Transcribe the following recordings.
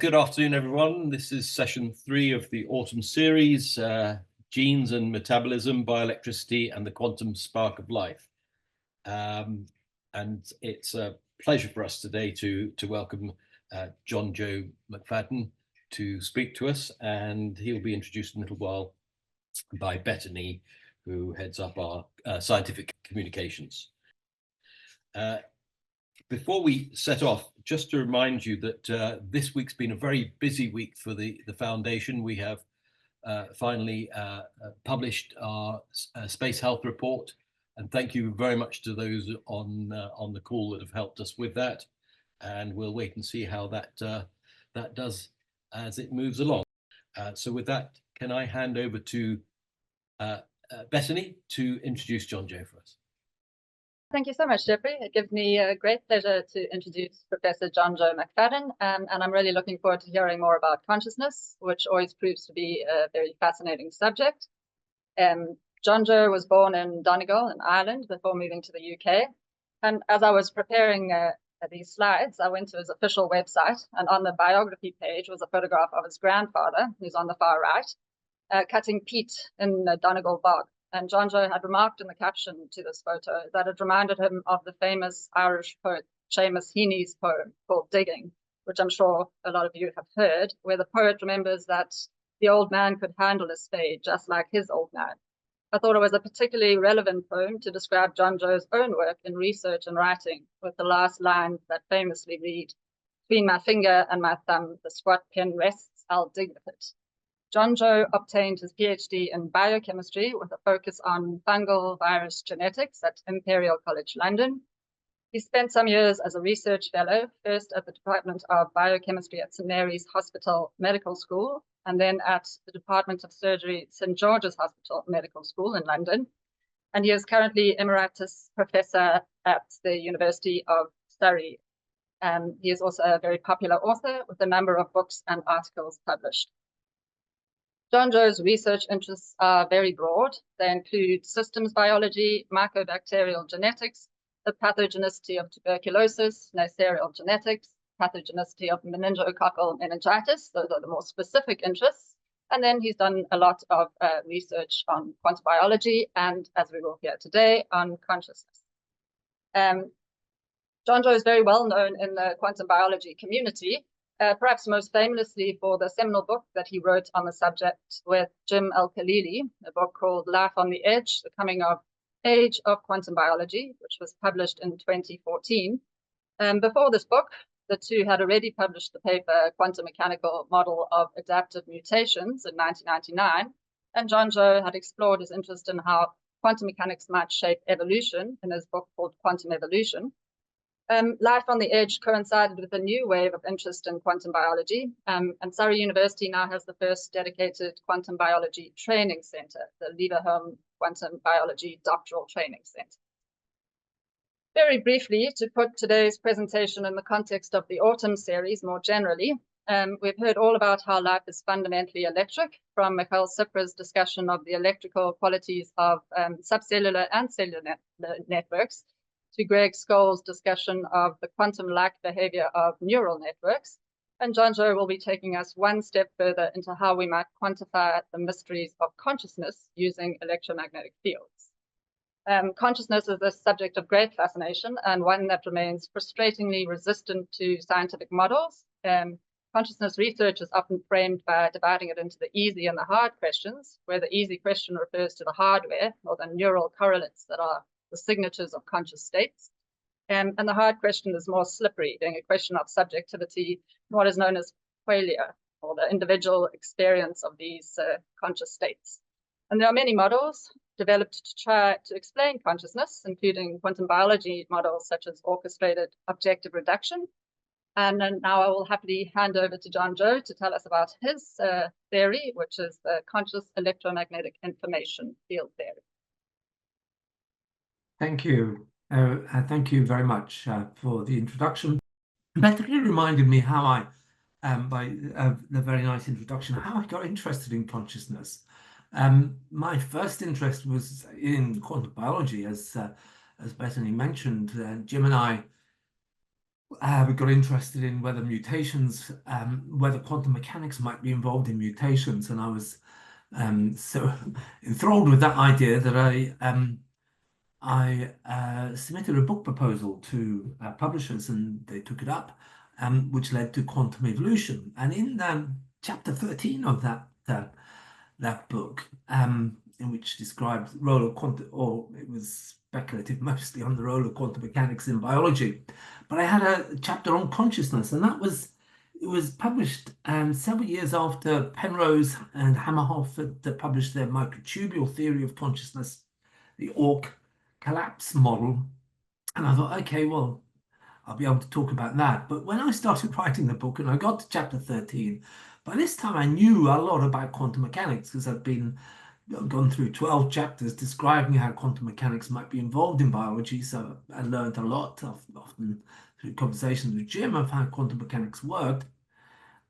Good afternoon, everyone. This is session 3 of the autumn series, Genes and Metabolism, Bioelectricity and the Quantum Spark of Life. And it's a pleasure for us today to welcome Johnjoe McFadden to speak to us, and he'll be introduced in a little while by Betony, who heads up our scientific communications. Before we set off, just to remind you that this week's been a very busy week for the Foundation. We have finally published our Space Health Report, and thank you very much to those on the call that have helped us with that. And we'll wait and see how that does as it moves along. So with that, can I hand over to Betony to introduce Johnjoe for us? Thank you so much, Geoffrey. It gives me a great pleasure to introduce Professor Johnjoe McFadden, and I'm really looking forward to hearing more about consciousness, which always proves to be a very fascinating subject. Johnjoe was born in Donegal in Ireland before moving to the UK. And as I was preparing these slides, I went to his official website, and on the biography page was a photograph of his grandfather, who's on the far right, cutting peat in the Donegal bog. And Johnjoe had remarked in the caption to this photo that it reminded him of the famous Irish poet Seamus Heaney's poem called Digging, which I'm sure a lot of you have heard, where the poet remembers that the old man could handle a spade just like his old man. I thought it was a particularly relevant poem to describe Johnjoe's own work in research and writing, with the last lines that famously read, "Between my finger and my thumb, the squat pen rests, I'll dig with it." Johnjoe obtained his PhD in biochemistry with a focus on fungal virus genetics at Imperial College London. He spent some years as a research fellow, first at the Department of Biochemistry at St Mary's Hospital Medical School, and then at the Department of Surgery, St George's Hospital Medical School in London. And he is currently Emeritus Professor at the University of Surrey. He is also a very popular author with a number of books and articles published. Johnjoe's research interests are very broad. They include systems biology, mycobacterial genetics, the pathogenicity of tuberculosis, nacerial genetics, pathogenicity of meningococcal meningitis. Those are the more specific interests. And then he's done a lot of research on quantum biology and, as we will hear today, on consciousness. Johnjoe is very well known in the quantum biology community, perhaps most famously for the seminal book that he wrote on the subject with Jim Al-Khalili, a book called Life on the Edge, The Coming of Age of Quantum Biology, which was published in 2014. Before this book, the two had already published the paper Quantum Mechanical Model of Adaptive Mutations in 1999, and Johnjoe had explored his interest in how quantum mechanics might shape evolution in his book called Quantum Evolution. Life on the Edge coincided with a new wave of interest in quantum biology, and Surrey University now has the first dedicated quantum biology training center, the Leverhulme Quantum Biology Doctoral Training Center. Very briefly, to put today's presentation in the context of the autumn series more generally, we've heard all about how life is fundamentally electric, from Michael Sipra's discussion of the electrical qualities of subcellular and cellular networks, to Greg Scholl's discussion of the quantum-like behavior of neural networks. And Johnjoe will be taking us one step further into how we might quantify the mysteries of consciousness using electromagnetic fields. Consciousness is a subject of great fascination and one that remains frustratingly resistant to scientific models. Consciousness research is often framed by dividing it into the easy and the hard questions, where the easy question refers to the hardware or the neural correlates that are the signatures of conscious states. And the hard question is more slippery, being a question of subjectivity, what is known as qualia, or the individual experience of these conscious states. And there are many models developed to try to explain consciousness, including quantum biology models such as orchestrated objective reduction. And then now I will happily hand over to Johnjoe to tell us about his theory, which is the conscious electromagnetic information field theory. Thank you. Thank you very much for the introduction. That really reminded me how I, by the very nice introduction, how I got interested in consciousness. My first interest was in quantum biology, as Betony mentioned. Jim and I we got interested in whether mutations, whether quantum mechanics might be involved in mutations, and I was so enthralled with that idea that I submitted a book proposal to publishers, and they took it up, which led to quantum evolution. And in chapter 13 of that book, in which describes the role of quantum, or it was speculative mostly on the role of quantum mechanics in biology, but I had a chapter on consciousness, and it was published several years after Penrose and Hamerhoff had published their microtubule theory of consciousness, the ORC collapse model. And I thought, okay, well, I'll be able to talk about that. But when I started writing the book and I got to chapter 13, by this time I knew a lot about quantum mechanics, because I've gone through 12 chapters describing how quantum mechanics might be involved in biology. So I learned a lot, often through conversations with Jim, of how quantum mechanics worked.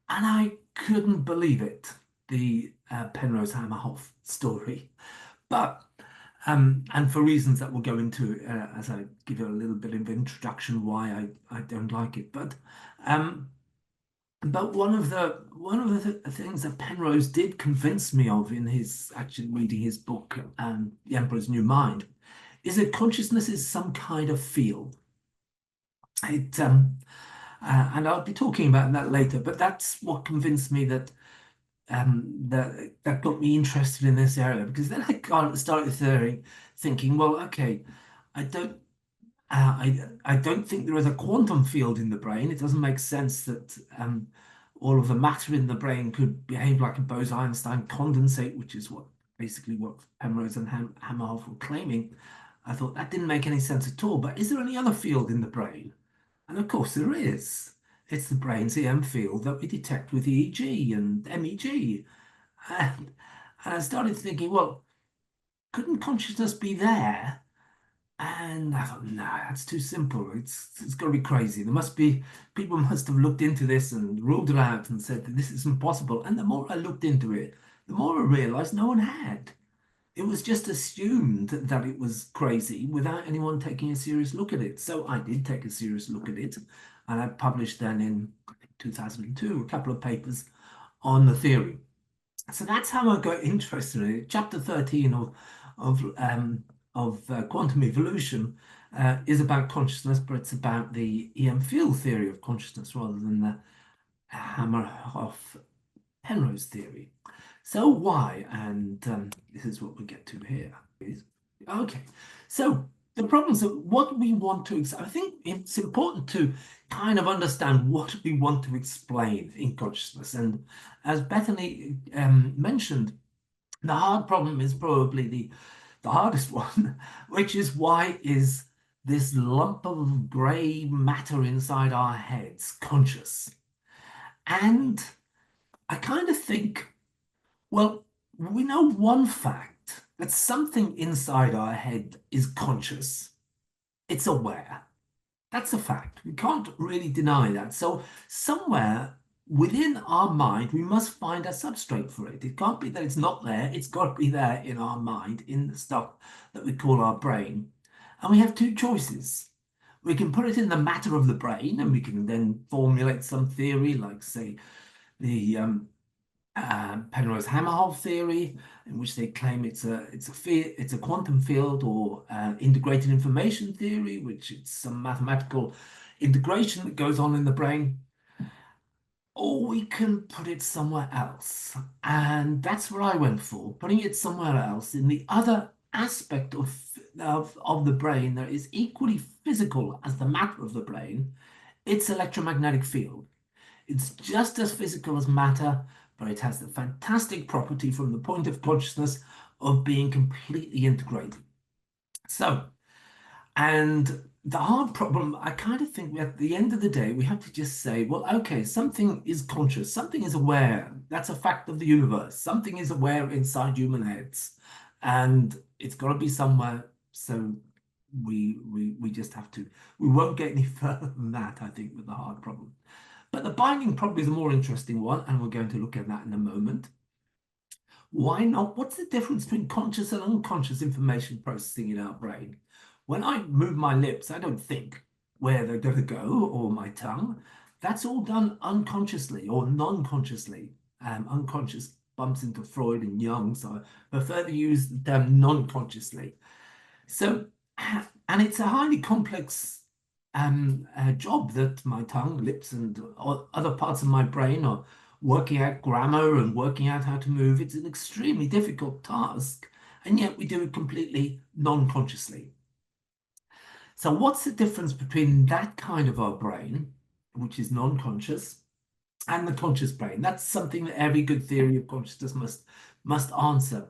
And I couldn't believe it, the Penrose-Hamerhoff story. But and for reasons that we'll go into as I give you a little bit of introduction why I don't like it. But one of the things that Penrose did convince me of in his actually reading his book, The Emperor's New Mind, is that consciousness is some kind of field. It and I'll be talking about that later, but that's what convinced me that that got me interested in this area, because then I started thinking, well, okay, I don't think there is a quantum field in the brain. It doesn't make sense that all of the matter in the brain could behave like a Bose-Einstein condensate, which is basically what Penrose and Hamerhoff were claiming. I thought that didn't make any sense at all. But is there any other field in the brain? And of course there is. It's the brain's EM field that we detect with EEG and MEG. And I started thinking, well, couldn't consciousness be there? And I thought, no, that's too simple. It's got to be crazy. People must have looked into this and ruled it out and said that this is impossible. And the more I looked into it, the more I realized no one had. It was just assumed that it was crazy without anyone taking a serious look at it. So I did take a serious look at it, and I published then in 2002 a couple of papers on the theory. So that's how I got interested in it. Chapter 13 of quantum evolution is about consciousness, but it's about the EM field theory of consciousness rather than the Hamerhoff-Penrose theory. So why? And this is what we get to here. Okay, so the problems of what we want to, I think it's important to kind of understand what we want to explain in consciousness. And as Betony mentioned, the hard problem is probably the hardest one, which is why is this lump of grey matter inside our heads conscious? And I kind of think, well, we know one fact, that something inside our head is conscious. It's aware. That's a fact. We can't really deny that. So somewhere within our mind, we must find a substrate for it. It can't be that it's not there. It's got to be there in our mind, in the stuff that we call our brain. And we have two choices. We can put it in the matter of the brain, and we can then formulate some theory, like, say, the Penrose-Hamerhoff theory, in which they claim it's a quantum field, or integrated information theory, which it's some mathematical integration that goes on in the brain. Or we can put it somewhere else, and that's what I went for, putting it somewhere else in the other aspect of the brain that is equally physical as the matter of the brain. It's electromagnetic field. It's just as physical as matter, but it has the fantastic property from the point of consciousness of being completely integrated. So, and the hard problem, I kind of think at the end of the day, we have to just say, well, okay, something is conscious, something is aware. That's a fact of the universe. Something is aware inside human heads, and it's got to be somewhere. So we just have to, we won't get any further than that, I think, with the hard problem. But the binding problem is a more interesting one, and we're going to look at that in a moment. Why not? What's the difference between conscious and unconscious information processing in our brain? When I move my lips, I don't think. where they're going to go, or my tongue, that's all done unconsciously or non-consciously. Unconscious bumps into Freud and Jung, so I prefer to use the term non-consciously. So, and it's a highly complex job that my tongue, lips, and other parts of my brain are working out grammar and working out how to move. It's an extremely difficult task, and yet we do it completely non-consciously. So what's the difference between that kind of our brain, which is non-conscious, and the conscious brain? That's something that every good theory of consciousness must answer.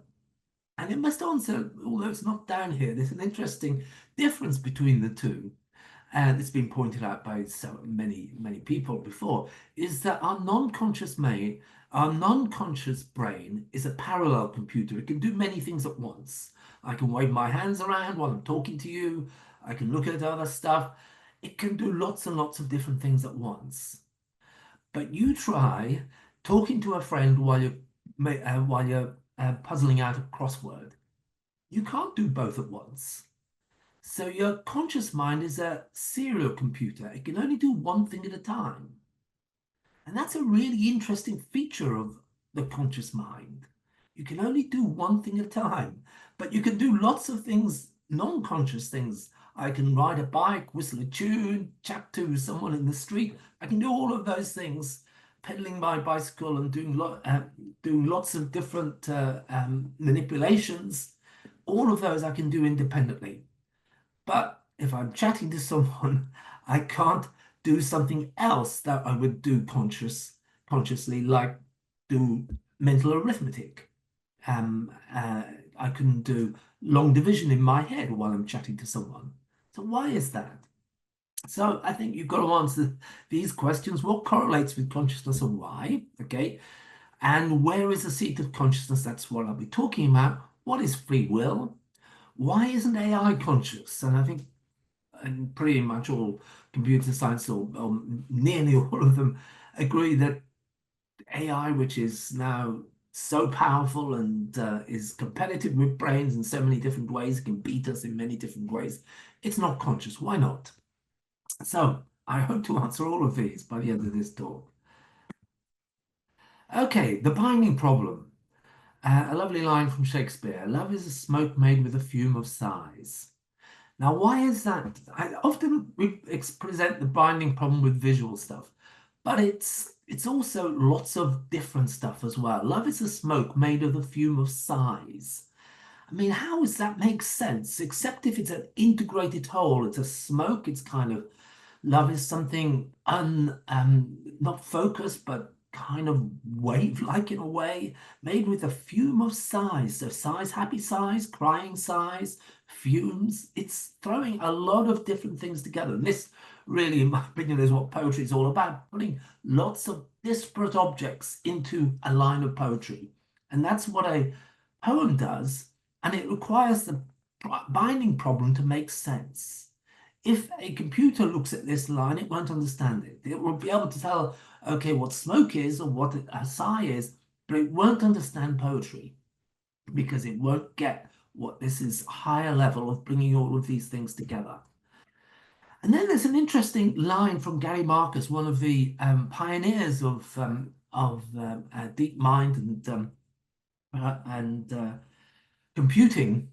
And it must answer, although it's not down here, there's an interesting difference between the two. And it's been pointed out by so many people before, is that our non-conscious brain is a parallel computer. It can do many things at once. I can wave my hands around while I'm talking to you. I can look at other stuff. It can do lots and lots of different things at once. But you try talking to a friend while you're puzzling out a crossword. You can't do both at once. So your conscious mind is a serial computer. It can only do one thing at a time. And that's a really interesting feature of the conscious mind. You can only do one thing at a time, but you can do lots of things, non-conscious things. I can ride a bike, whistle a tune, chat to someone in the street. I can do all of those things, pedaling my bicycle and doing lots of different manipulations. All of those I can do independently. But if I'm chatting to someone, I can't do something else that I would do consciously, like do mental arithmetic. I couldn't do long division in my head while I'm chatting to someone. So why is that? So I think you've got to answer these questions. What correlates with consciousness and why? Okay. And where is the seat of consciousness? That's what I'll be talking about. What is free will? Why isn't AI conscious? And I think pretty much all computer science, or nearly all of them, agree that AI, which is now so powerful and is competitive with brains in so many different ways, can beat us in many different ways, it's not conscious. Why not? So I hope to answer all of these by the end of this talk. Okay, the binding problem. A lovely line from Shakespeare: "Love is a smoke made with a fume of sighs." Now, why is that? We present the binding problem with visual stuff, but it's also lots of different stuff as well. Love is a smoke made of the fume of sighs. I mean, how does that make sense? Except if it's an integrated whole, it's a smoke. It's kind of, love is something not focused, but kind of wave-like in a way, made with a fume of sighs. So sighs, happy sighs, crying sighs, fumes. It's throwing a lot of different things together. And this really, in my opinion, is what poetry is all about, putting lots of disparate objects into a line of poetry. And that's what a poem does. And it requires the binding problem to make sense. If a computer looks at this line, it won't understand it. It will be able to tell, okay, what smoke is or what a sigh is, but it won't understand poetry because it won't get what this is, higher level of bringing all of these things together. And then there's an interesting line from Gary Marcus, one of the pioneers of deep mind and computing.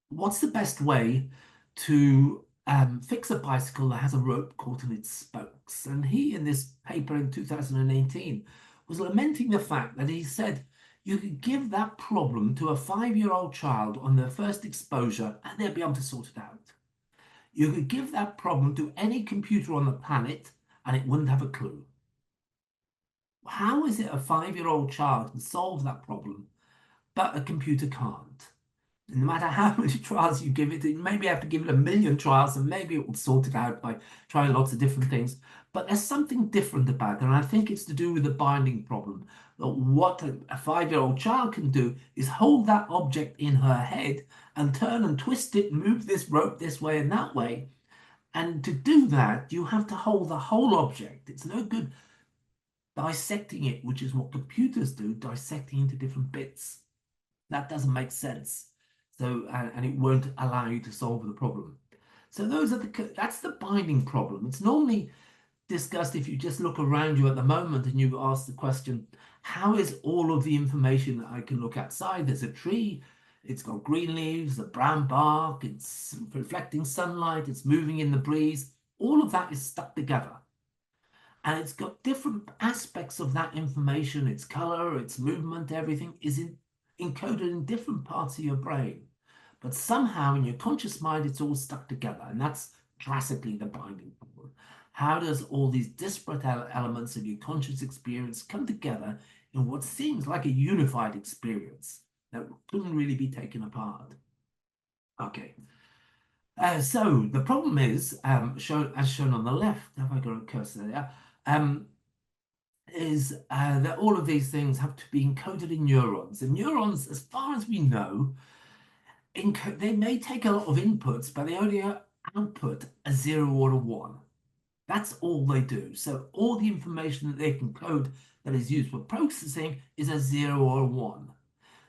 What's the best way to fix a bicycle that has a rope caught in its spokes? And he, in this paper in 2018, was lamenting the fact that he said you could give that problem to a 5-year-old child on their first exposure and they'll be able to sort it out. You could give that problem to any computer on the planet and it wouldn't have a clue. How is it a 5-year-old child can solve that problem, but a computer can't? No matter how many trials you give it, you maybe have to give it 1 million trials and maybe it will sort it out by trying lots of different things. But there's something different about it. And I think it's to do with the binding problem. What a 5-year-old child can do is hold that object in her head and turn and twist it, move this rope this way and that way. And to do that, you have to hold the whole object. It's no good dissecting it, which is what computers do, dissecting into different bits. That doesn't make sense. So, and it won't allow you to solve the problem. So that's the binding problem. It's normally discussed if you just look around you at the moment and you ask the question, how is all of the information that I can look outside? There's a tree, it's got green leaves, a brown bark, it's reflecting sunlight, it's moving in the breeze. All of that is stuck together. And it's got different aspects of that information, its color, its movement, everything is encoded in different parts of your brain. But somehow in your conscious mind, it's all stuck together. And that's classically the binding problem. How does all these disparate elements of your conscious experience come together in what seems like a unified experience that couldn't really be taken apart? Okay. So the problem is, as shown on the left, have I got a cursor there? Is that all of these things have to be encoded in neurons. And neurons, as far as we know, they may take a lot of inputs, but they only output a 0 or a 1. That's all they do. So all the information that they can code that is used for processing is a 0 or a 1.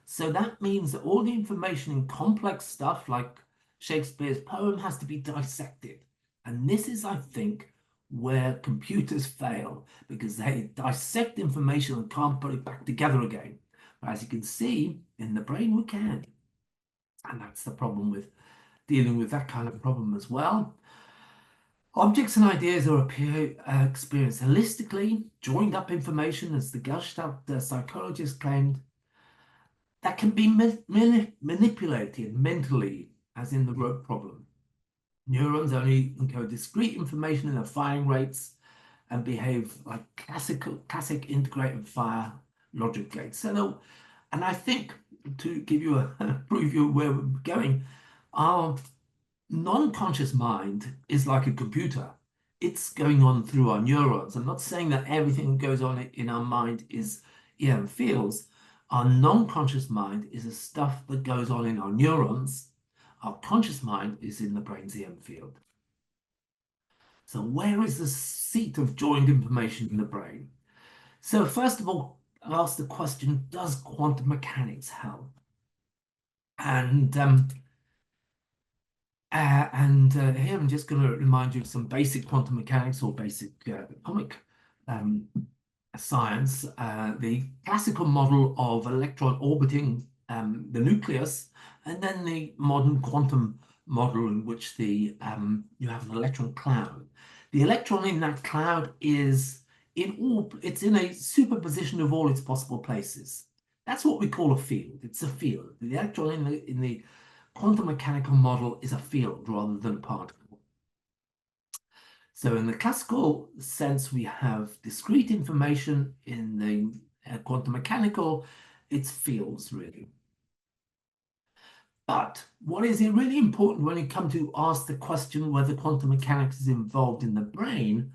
So that means that all the information in complex stuff like Shakespeare's poem has to be dissected. And this is, I think, where computers fail, because they dissect information and can't put it back together again. But as you can see, in the brain we can. And that's the problem with dealing with that kind of problem as well. Objects and ideas are experienced holistically, joined up information, as the Gestalt psychologist claimed, that can be manipulated mentally, as in the rope problem. Neurons only encode discrete information in their firing rates and behave like classic integrated fire logic gates. So, and I think, to give you a preview of where we're going, our non-conscious mind is like a computer. It's going on through our neurons. I'm not saying that everything that goes on in our mind is EM fields. Our non-conscious mind is the stuff that goes on in our neurons. Our conscious mind is in the brain's EM field. So where is the seat of joined information in the brain? So first of all, I'll ask the question, does quantum mechanics help? And here I'm just going to remind you of some basic quantum mechanics or basic atomic science. The classical model of electron orbiting the nucleus, and then the modern quantum model in which you have an electron cloud. The electron in that cloud is it's in a superposition of all its possible places. That's what we call a field. It's a field. The electron in the quantum mechanical model is a field rather than a particle. So in the classical sense, we have discrete information. In the quantum mechanical, it's fields, really. But what is really important when you come to ask the question whether quantum mechanics is involved in the brain,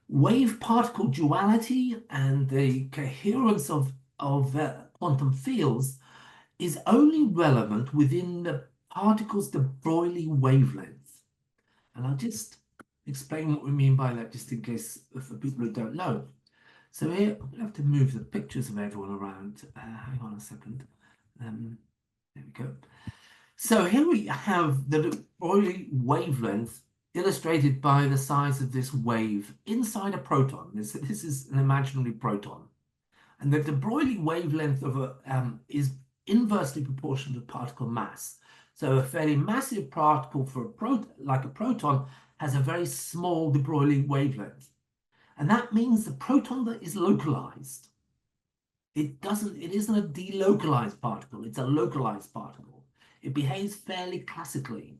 wave-particle duality and the coherence of quantum fields is only relevant within the particle's de Broglie wavelength. And I'll just explain what we mean by that, just in case for people who don't know. So here, I'm going to have to move the pictures of everyone around. Hang on a second. There we go. So here we have the de Broglie wavelength illustrated by the size of this wave inside a proton. This is an imaginary proton. And the de Broglie wavelength of is inversely proportional to particle mass. So a fairly massive particle for like a proton has a very small de Broglie wavelength. And that means the proton that is localized. It isn't a delocalized particle, it's a localized particle. It behaves fairly classically.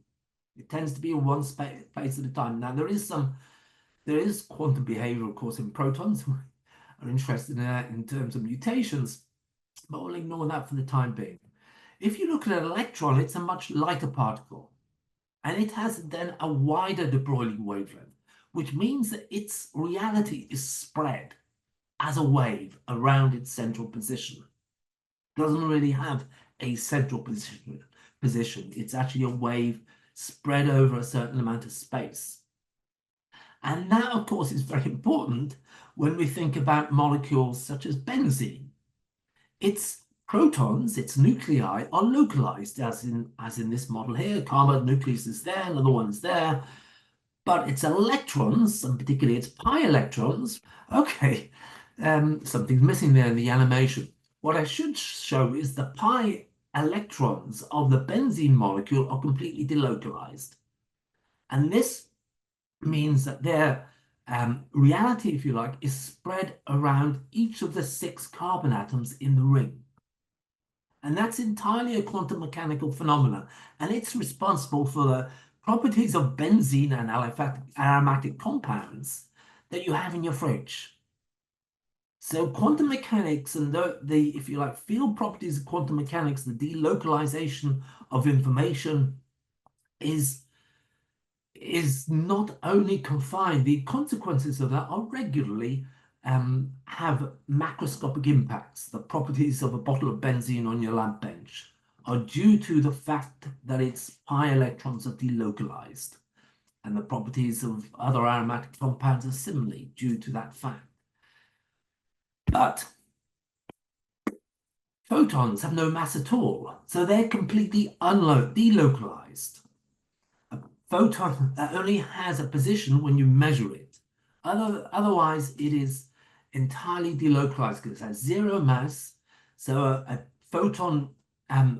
It tends to be in one place at a time. Now there is quantum behavior, of course, in protons. Are interested in that in terms of mutations, but we'll ignore that for the time being. If you look at an electron, it's a much lighter particle, and it has then a wider de Broglie wavelength, which means that its reality is spread as a wave around its central position. It doesn't really have a central position. It's actually a wave spread over a certain amount of space. And that, of course, is very important when we think about molecules such as benzene. Its Protons, its nuclei, are localized, as in this model here. Carbon nucleus is there, another one's there. But its electrons, and particularly its pi electrons, okay, something's missing there in the animation. What I should show is the pi electrons of the benzene molecule are completely delocalized. And this means that their reality, if you like, is spread around each of the 6 carbon atoms in the ring. And that's entirely a quantum mechanical phenomenon. And it's responsible for the properties of benzene and aromatic compounds that you have in your fridge. So quantum mechanics and the if you like, field properties of quantum mechanics, the delocalization of information is not only confined, the consequences of that are regularly have macroscopic impacts. The properties of a bottle of benzene on your lamp bench are due to the fact that its pi electrons are delocalized. And the properties of other aromatic compounds are similarly due to that fact. But photons have no mass at all, so they're completely delocalized. A photon only has a position when you measure it. Otherwise, it is entirely delocalized because it has 0 mass. So a photon,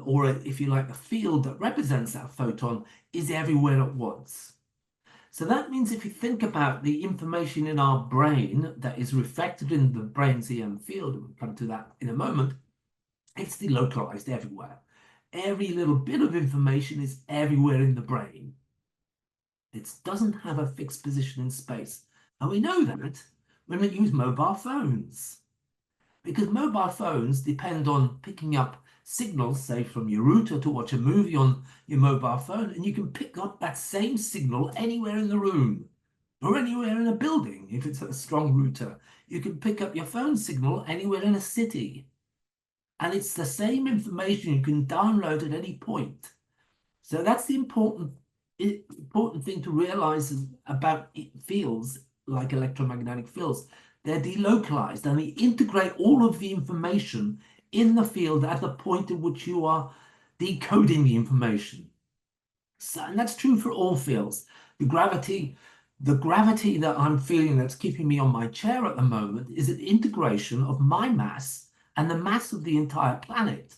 or if you like, a field that represents that photon is everywhere at once. So that means if you think about the information in our brain that is reflected in the brain's EM field, we'll come to that in a moment, it's delocalized everywhere. Every little bit of information is everywhere in the brain. It doesn't have a fixed position in space. And we know that when we use mobile phones, because mobile phones depend on picking up signals, say from your router to watch a movie on your mobile phone, and you can pick up that same signal anywhere in the room or anywhere in a building. If it's a strong router, you can pick up your phone signal anywhere in a city. And it's the same information you can download at any point. So that's the important thing to realize about fields like electromagnetic fields. They're delocalized and they integrate all of the information in the field at the point at which you are decoding the information. So, and that's true for all fields. The gravity that I'm feeling that's keeping me on my chair at the moment is an integration of my mass and the mass of the entire planet.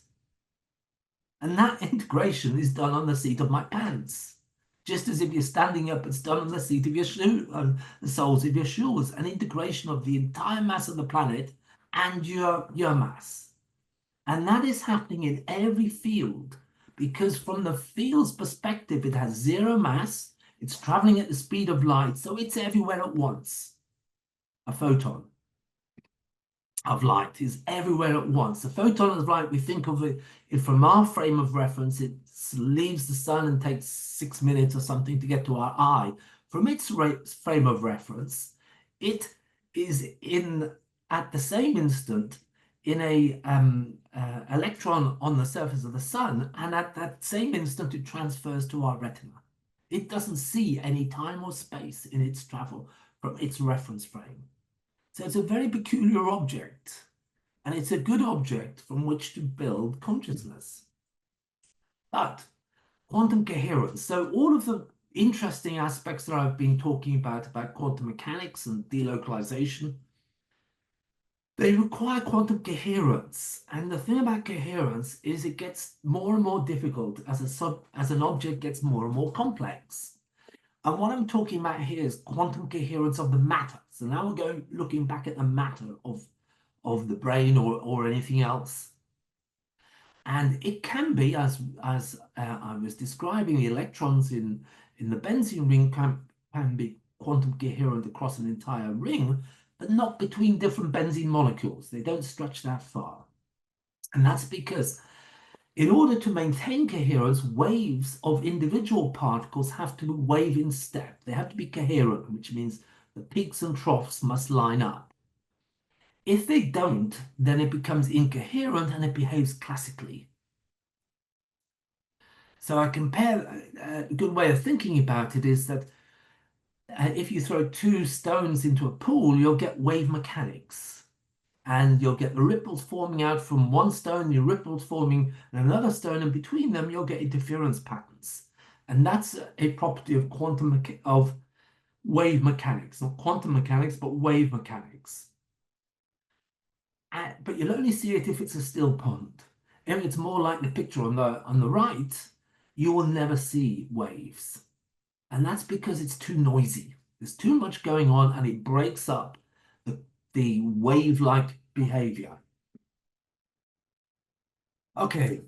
And that integration is done on the seat of my pants. Just as if you're standing up, it's done on the seat of your shoe, on the soles of your shoes, an integration of the entire mass of the planet and your mass. And that is happening in every field, because from the field's perspective, it has 0 mass, it's traveling at the speed of light, so it's everywhere at once. A photon of light is everywhere at once. The photon of light, we think of it from our frame of reference, it leaves the sun and takes 6 minutes or something to get to our eye. From its frame of reference, it is at the same instant in a electron on the surface of the sun, and at that same instant it transfers to our retina. It doesn't see any time or space in its travel from its reference frame. So it's a very peculiar object, and it's a good object from which to build consciousness. But quantum coherence, so all of the interesting aspects that I've been talking about quantum mechanics and delocalization, they require quantum coherence. And the thing about coherence is it gets more and more difficult as an object gets more and more complex. And what I'm talking about here is quantum coherence of the matter. So now we're looking back at the matter of the brain or anything else. And it can be, as I was describing, the electrons in the benzene ring can be quantum coherent across an entire ring, but not between different benzene molecules. They don't stretch that far. And that's because in order to maintain coherence, waves of individual particles have to wave in step. They have to be coherent, which means the peaks and troughs must line up. If they don't, then it becomes incoherent and it behaves classically. So I compare, a good way of thinking about it is that if you throw 2 stones into a pool, you'll get wave mechanics. and you'll get the ripples forming out from one stone, your ripples forming in another stone, and between them you'll get interference patterns. And that's a property of wave mechanics, not quantum mechanics, but wave mechanics. But you'll only see it if it's a still pond. If it's more like the picture on the right, you will never see waves. And that's because it's too noisy. There's too much going on, and it breaks up the wave-like behavior. Okay,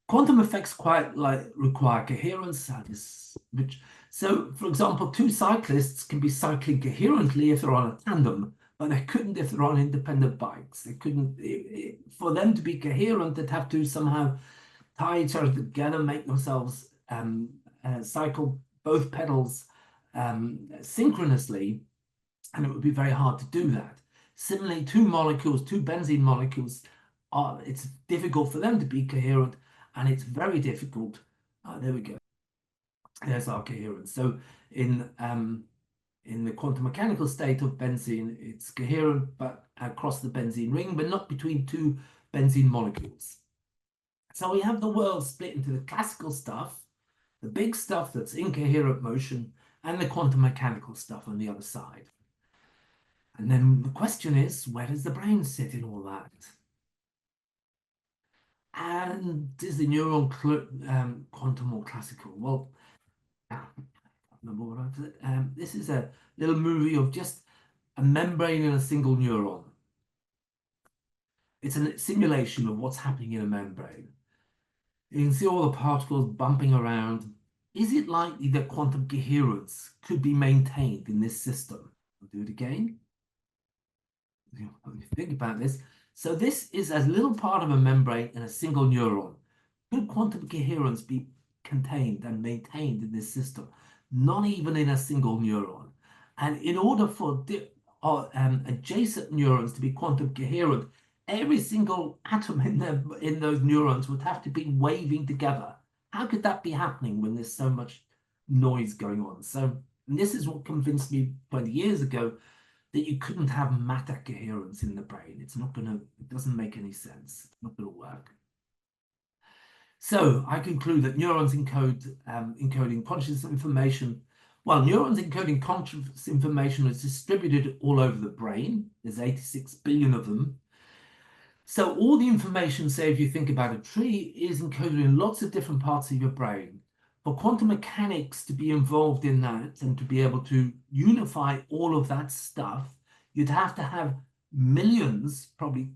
quantum effects require coherence. So, for example, two cyclists can be cycling coherently if they're on a tandem, but they couldn't if they're on independent bikes. They couldn't, for them to be coherent, they'd have to somehow tie each other together, make themselves cycle both pedals synchronously, and it would be very hard to do that. Similarly, two benzene molecules, it's difficult for them to be coherent, and it's very difficult. There we go. There's our coherence. So in the quantum mechanical state of benzene, it's coherent, but across the benzene ring, but not between two benzene molecules. So we have the world split into the classical stuff, the big stuff that's incoherent motion, and the quantum mechanical stuff on the other side. And then the question is, where does the brain sit in all that? And is the neuron quantum or classical? Well, I can't remember what I've said. This is a little movie of just a membrane in a single neuron. It's a simulation of what's happening in a membrane. You can see all the particles bumping around. Is it likely that quantum coherence could be maintained in this system? I'll do it again. Think about this. So this is a little part of a membrane in a single neuron. Could quantum coherence be contained and maintained in this system? Not even in a single neuron. And in order for adjacent neurons to be quantum coherent, every single atom in those neurons would have to be waving together. How could that be happening when there's so much noise going on? So this is what convinced me 20 years ago that you couldn't have matter coherence in the brain. It doesn't make any sense. It's not going to work. So I conclude that neurons encoding conscious information. Well, neurons encoding conscious information is distributed all over the brain. There's 86 billion of them. So all the information, say if you think about a tree, is encoded in lots of different parts of your brain. For quantum mechanics to be involved in that and to be able to unify all of that stuff, you'd have to have millions, probably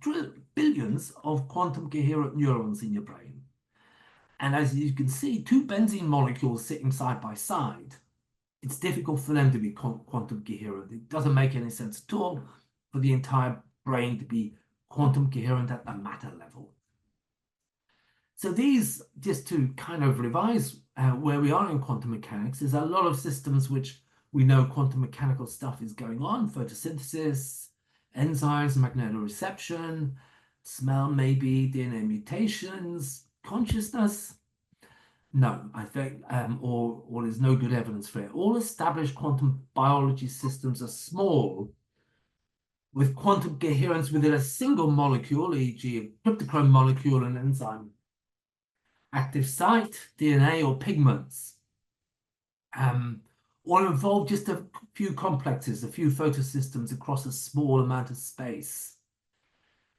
billions of quantum coherent neurons in your brain. And as you can see, two benzene molecules sitting side by side, it's difficult for them to be quantum coherent. It doesn't make any sense at all for the entire brain to be quantum coherent at the matter level. So these, just to kind of revise where we are in quantum mechanics, there's a lot of systems which we know quantum mechanical stuff is going on: photosynthesis, enzymes, magnetoreception, smell maybe, DNA mutations, consciousness. No, I think, or there's no good evidence for it. All established quantum biology systems are small, with quantum coherence within a single molecule, e.g. a cryptochrome molecule, an enzyme, active site, DNA, or pigments, or involve just a few complexes, a few photosystems across a small amount of space.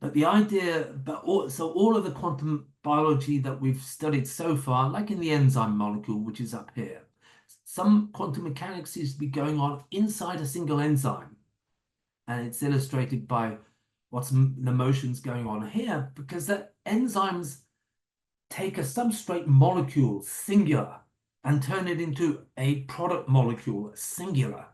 But the idea, so all of the quantum biology that we've studied so far, like in the enzyme molecule, which is up here, some quantum mechanics seems to be going on inside a single enzyme. And it's illustrated by what's the motions going on here, because the enzymes take a substrate molecule, singular, and turn it into a product molecule, singular.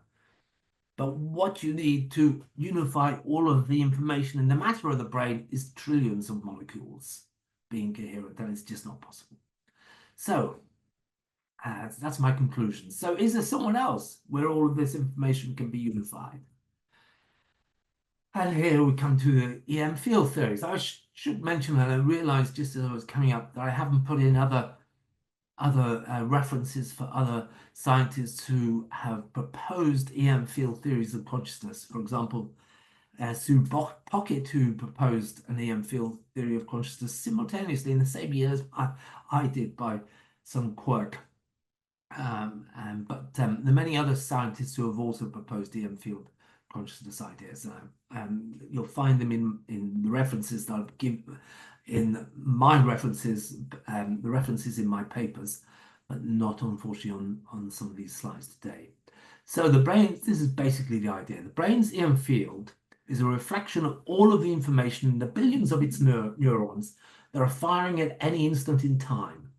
But what you need to unify all of the information in the matter of the brain is trillions of molecules being coherent, and it's just not possible. So that's my conclusion. So is there someone else where all of this information can be unified? And here we come to the EM field theories. I should mention that I realized just as I was coming up that I haven't put in other references for other scientists who have proposed EM field theories of consciousness. For example, Sue Pocket, who proposed an EM field theory of consciousness simultaneously in the same year as I did by some quirk. But the many other scientists who have also proposed EM field consciousness ideas. You'll find them in the references that I've given in my references, the references in my papers, but not unfortunately on some of these slides today. So the brain, this is basically the idea. The brain's EM field is a reflection of all of the information in the billions of its neurons that are firing at any instant in time.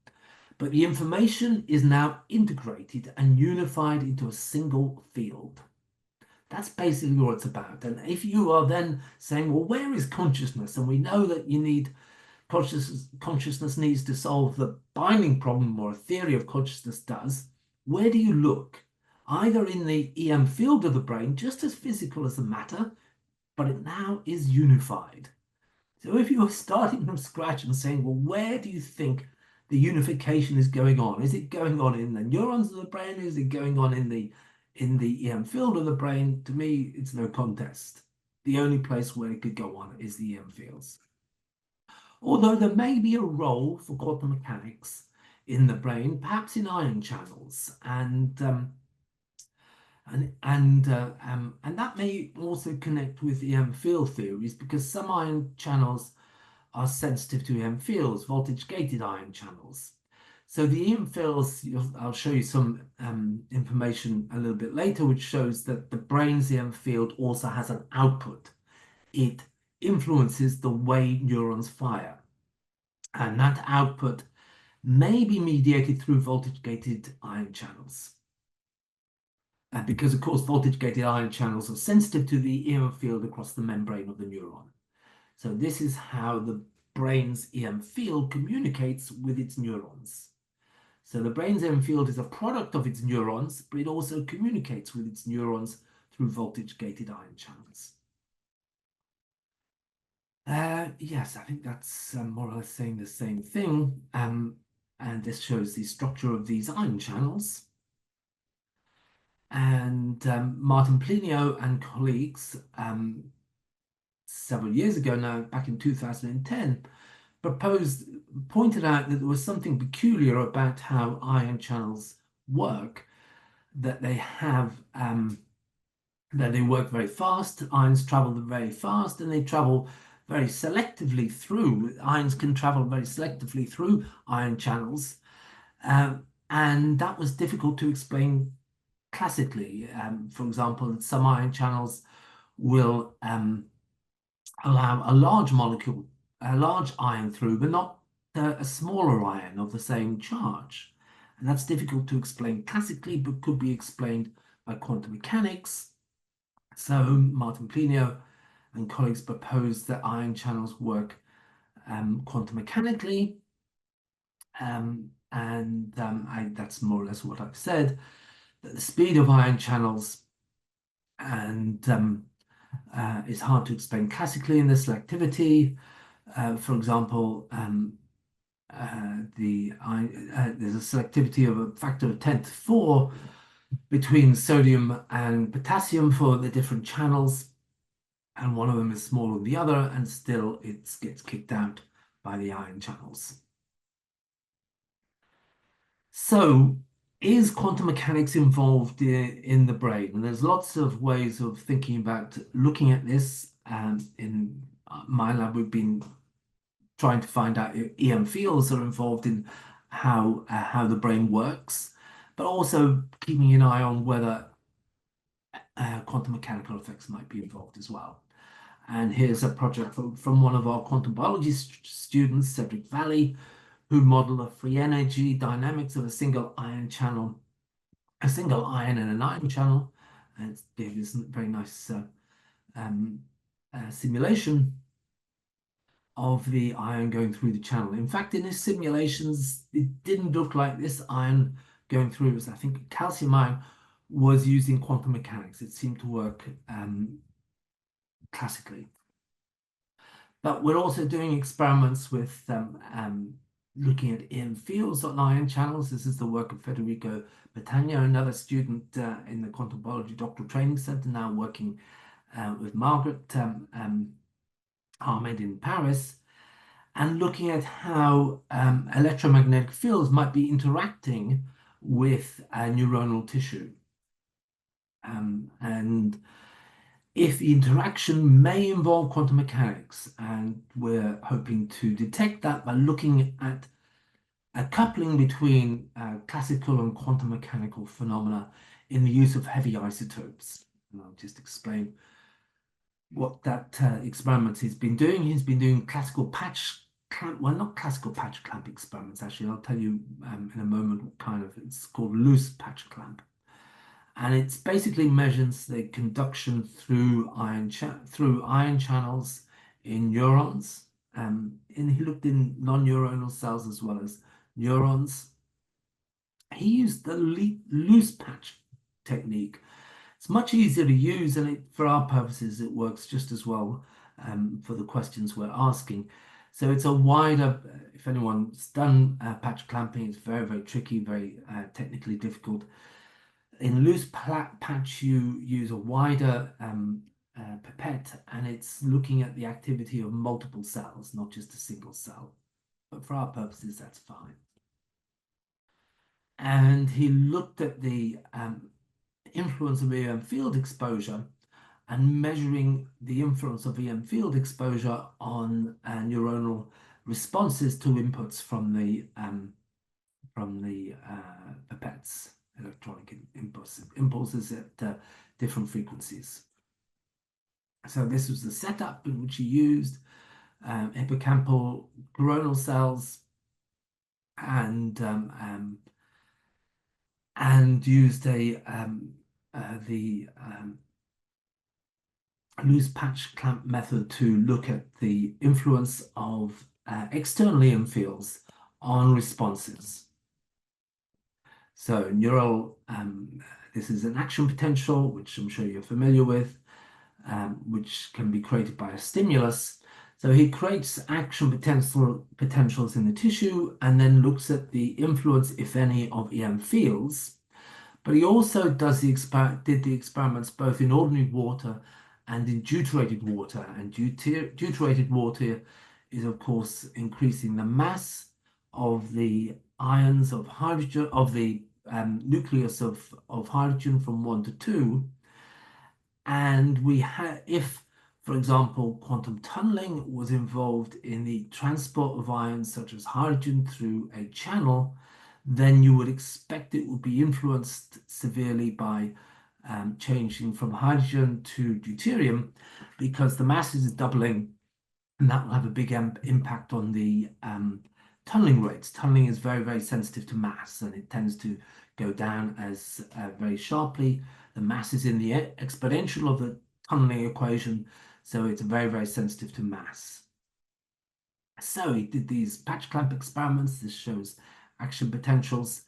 But the information is now integrated and unified into a single field. That's basically what it's about. And if you are then saying, well, where is consciousness? And we know that you need consciousness needs to solve the binding problem, or a theory of consciousness does. Where do you look? Either in the EM field of the brain, just as physical as the matter, but it now is unified. So if you're starting from scratch and saying, well, where do you think the unification is going on? Is it going on in the neurons of the brain? Is it going on in the EM field of the brain? To me, it's no contest. The only place where it could go on is the EM fields. Although there may be a role for quantum mechanics in the brain, perhaps in ion channels, and that may also connect with EM field theories, because some ion channels are sensitive to EM fields, voltage-gated ion channels. So the EM fields, I'll show you some information a little bit later, which shows that the brain's EM field also has an output. It influences the way neurons fire. And that output may be mediated through voltage-gated ion channels. Because, of course, voltage-gated ion channels are sensitive to the EM field across the membrane of the neuron. So this is how the brain's EM field communicates with its neurons. So the brain's EM field is a product of its neurons, but it also communicates with its neurons through voltage-gated ion channels. Yes, I think that's more or less saying the same thing. And this shows the structure of these ion channels. And Martin Plinio and colleagues several years ago now, back in 2010, pointed out that there was something peculiar about how ion channels work, that they have that they work very fast. Ions travel very fast, and they travel very selectively through. Ions can travel very selectively through ion channels, and that was difficult to explain classically. For example, some ion channels will allow a large molecule, a large ion through, but not a smaller ion of the same charge. And that's difficult to explain classically, but could be explained by quantum mechanics. So Martin Plinio and colleagues proposed that ion channels work quantum mechanically. That's more or less what I've said, that the speed of ion channels and is hard to explain classically in the selectivity. For example, there's a selectivity of a factor of 10 to 4 between sodium and potassium for the different channels, and one of them is smaller than the other, and still it gets kicked out by the ion channels. So, is quantum mechanics involved in the brain? And there's lots of ways of thinking about looking at this. In my lab, we've been trying to find out if EM fields are involved in how the brain works, but also keeping an eye on whether quantum mechanical effects might be involved as well. And here's a project from one of our quantum biology students, Cedric Valley, who model the free energy dynamics of a single ion and an ion channel. And it's this very nice simulation of the ion going through the channel. In fact, in his simulations, it didn't look like this ion going through. It was, I think, a calcium ion was using quantum mechanics. It seemed to work classically. But we're also doing experiments with looking at EM fields on ion channels. This is the work of Federico Betagna, another student in the Quantum Biology Doctoral Training Center, now working with Margaret Ahmed in Paris, and looking at how electromagnetic fields might be interacting with neuronal tissue. And if the interaction may involve quantum mechanics, and we're hoping to detect that by looking at a coupling between classical and quantum mechanical phenomena in the use of heavy isotopes. And I'll just explain what that experiment he's been doing. He's been doing classical patch clamp, well, not classical patch clamp experiments, actually. I'll tell you in a moment what kind of, it's called loose patch clamp. And it's basically measures the conduction through ion channels in neurons. And he looked in non-neuronal cells as well as neurons. He used the loose patch technique. It's much easier to use, and for our purposes, it works just as well for the questions we're asking. So it's a wider, if anyone's done patch clamping, it's very, very tricky, very technically difficult. In loose patch, you use a wider pipette, and it's looking at the activity of multiple cells, not just a single cell. But for our purposes, that's fine. And he looked at the influence of EM field exposure and measuring the influence of EM field exposure on neuronal responses to inputs from the pipettes, electronic impulses at different frequencies. So this was the setup in which he used hippocampal coronal cells and used the loose patch clamp method to look at the influence of external EM fields on responses. So neural, this is an action potential, which I'm sure you're familiar with, which can be created by a stimulus. So he creates action potentials in the tissue and then looks at the influence, if any, of EM fields. But he also did the experiments both in ordinary water and in deuterated water. And deuterated water is, of course, increasing the mass of the ions of hydrogen, of the nucleus of hydrogen from 1 to 2. And if, for example, quantum tunneling was involved in the transport of ions such as hydrogen through a channel, then you would expect it would be influenced severely by changing from hydrogen to deuterium, because the mass is doubling, and that will have a big impact on the tunneling rates. Tunneling is very, very sensitive to mass, and it tends to go down as very sharply. The mass is in the exponential of the tunneling equation, so it's very, very sensitive to mass. So he did these patch clamp experiments. This shows action potentials.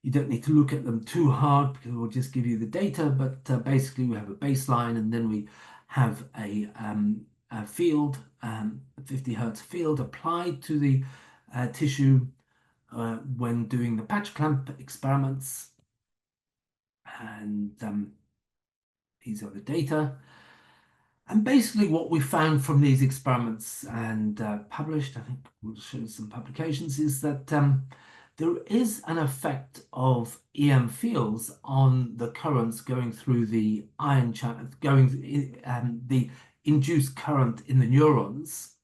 You don't need to look at them too hard because we'll just give you the data, but basically we have a baseline, and then we have a field, a 50 Hertz field applied to the tissue when doing the patch clamp experiments. And these are the data. And basically what we found from these experiments and published, I think we'll show some publications, is that there is an effect of EM fields on the currents going through the ion channel, the induced current in the neurons.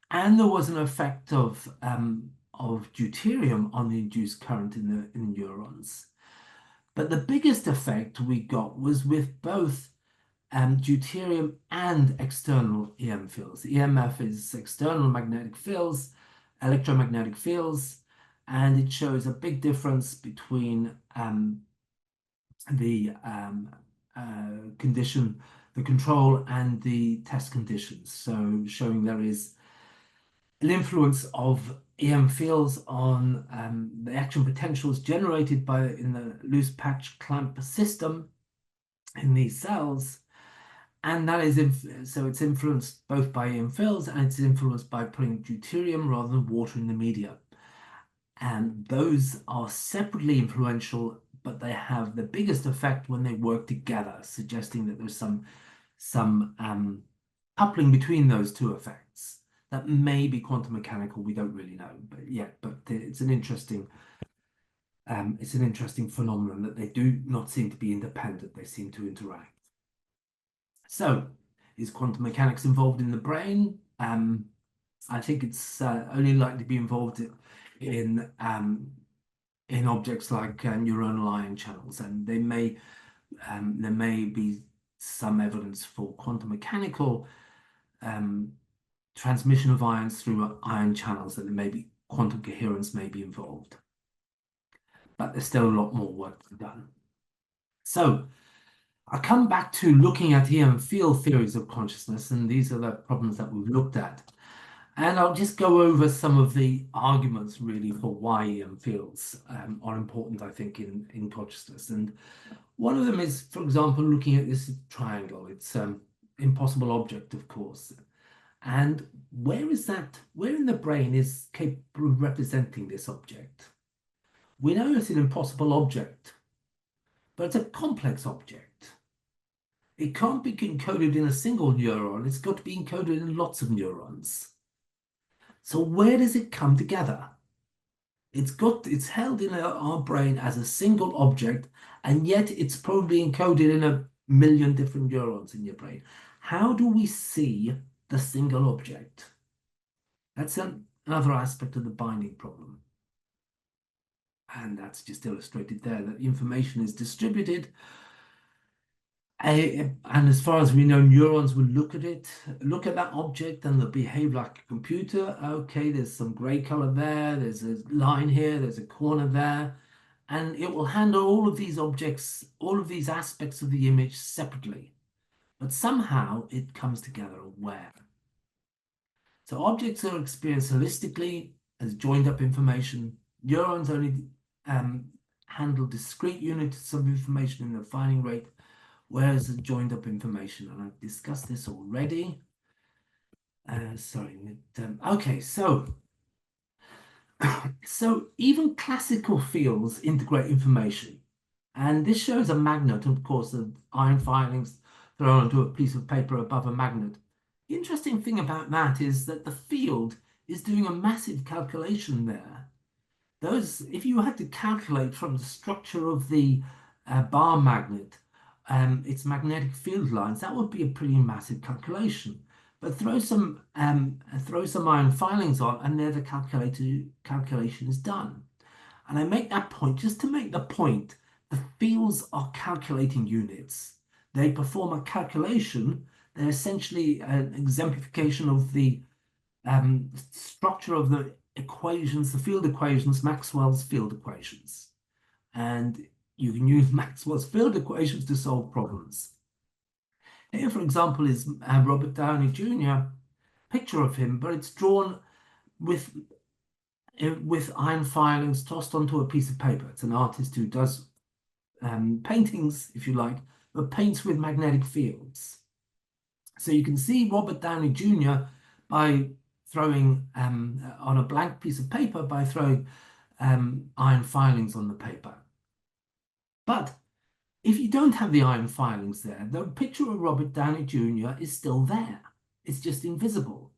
And there was an effect of deuterium on the induced current in the neurons. But the biggest effect we got was with both deuterium and external EM fields. The EMF is external magnetic fields, electromagnetic fields, and it shows a big difference between the condition, the control, and the test conditions. So showing there is an influence of EM fields on the action potentials generated in the loose patch clamp system in these cells. And that is, so it's influenced both by EM fields, and it's influenced by putting deuterium rather than water in the media. And those are separately influential but they have the biggest effect when they work together, suggesting that there's some coupling between those two effects that may be quantum mechanical. We don't really know, but it's an interesting phenomenon that they do not seem to be independent. They seem to interact. So, is quantum mechanics involved in the brain? I think it's only likely to be involved in objects like neuronal ion channels, and there may be some evidence for quantum mechanical transmission of ions through ion channels, that there may be quantum coherence may be involved. But there's still a lot more work to be done. So I'll come back to looking at EM field theories of consciousness, and these are the problems that we've looked at. And I'll just go over some of the arguments really for why EM fields are important, I think, in consciousness. And one of them is, for example, looking at this triangle. It's an impossible object, of course. And where in the brain is capable of representing this object? We know it's an impossible object, but it's a complex object. It can't be encoded in a single neuron. It's got to be encoded in lots of neurons. So where does it come together? It's held in our brain as a single object, and yet it's probably encoded in 1 million different neurons in your brain. How do we see the single object? That's another aspect of the binding problem. And that's just illustrated there, that the information is distributed. And as far as we know, neurons will look at that object, and they'll behave like a computer. Okay, there's some gray color there, there's a line here, there's a corner there, and it will handle all of these objects, all of these aspects of the image separately. But somehow it comes together where? So objects are experienced holistically as joined up information. Neurons only handle discrete units of information in the firing rate, whereas the joined up information, and I've discussed this already. Okay, so even classical fields integrate information, and this shows a magnet, of course, the ion filings thrown onto a piece of paper above a magnet. The interesting thing about that is that the field is doing a massive calculation there. If you had to calculate from the structure of the bar magnet, its magnetic field lines, that would be a pretty massive calculation. But throw some ion filings on, and there the calculation is done. And I make that point just to make the point. The fields are calculating units. They perform a calculation. They're essentially an exemplification of the structure of the equations, the field equations, Maxwell's field equations. And you can use Maxwell's field equations to solve problems. Here, for example, is Robert Downey Jr. Picture of him, but it's drawn with ion filings tossed onto a piece of paper. It's an artist who does paintings, if you like, but paints with magnetic fields. So you can see Robert Downey Jr. by throwing on a blank piece of paper, by throwing ion filings on the paper. But if you don't have the ion filings there, the picture of Robert Downey Jr. is still there. It's just invisible.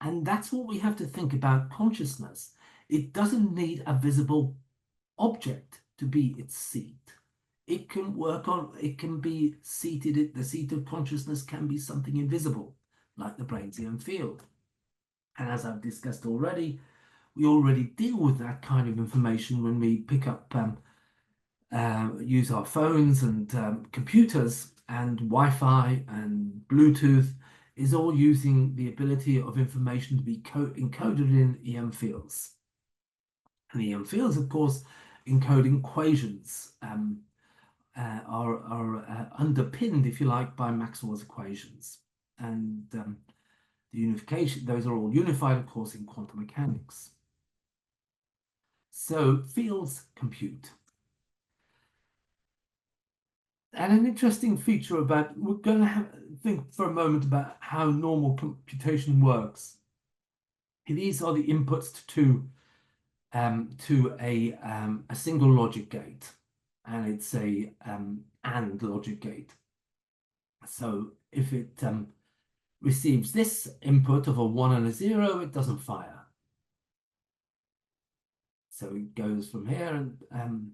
And that's what we have to think about consciousness. It doesn't need a visible object to be its seat. It can be seated, the seat of consciousness can be something invisible, like the brain's EM field. And as I've discussed already, we already deal with that kind of information when we pick up, use our phones and computers, and Wi-Fi and Bluetooth is all using the ability of information to be encoded in EM fields. And EM fields, of course, encoding equations are underpinned, if you like, by Maxwell's equations. And the unification, those are all unified, of course, in quantum mechanics. So fields compute. And an interesting feature about, we're going to think for a moment about how normal computation works. These are the inputs to to a single logic gate, and it's a AND logic gate. So if it receives this input of a 1 and a 0, it doesn't fire. So it goes from here and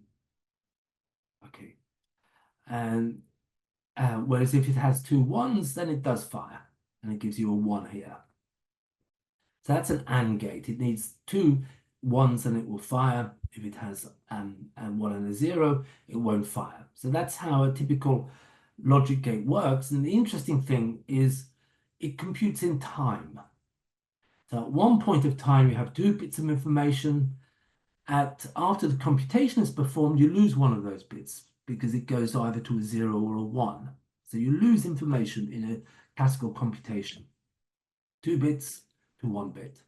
okay, and whereas if it has two 1s, then it does fire, and it gives you a 1 here. So that's an AND gate. It needs two 1s and it will fire. If it has a 1 and a 0, it won't fire. So that's how a typical logic gate works. And the interesting thing is it computes in time. So at one point of time, you have 2 bits of information. After the computation is performed, you lose one of those bits because it goes either to a 0 or a 1. So you lose information in a classical computation. 2 bits to 1 bit.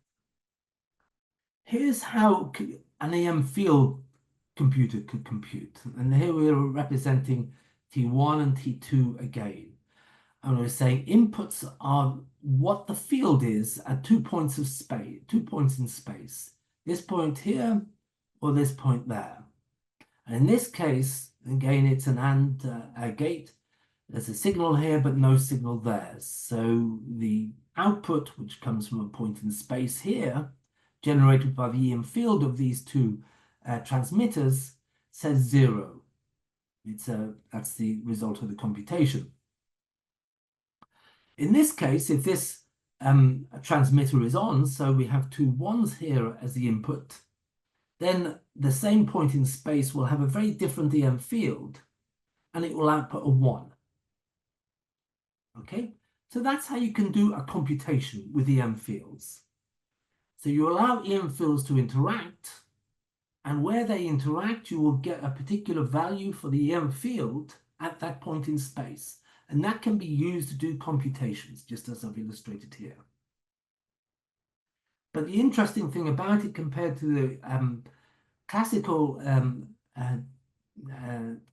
Here's how an EM field computer could compute. And here we're representing T1 and T2 again. And we're saying inputs are what the field is at 2 points of space, 2 points in space. This point here or this point there. And in this case, again, it's an AND gate. There's a signal here, but no signal there. So the output, which comes from a point in space here, generated by the EM field of these two transmitters, says 0. That's the result of the computation. In this case, if this transmitter is on, so we have two 1s here as the input, then the same point in space will have a very different EM field, and it will output a 1. Okay, so that's how you can do a computation with EM fields. So you allow EM fields to interact, and where they interact, you will get a particular value for the EM field at that point in space. And that can be used to do computations, just as I've illustrated here. But the interesting thing about it compared to the classical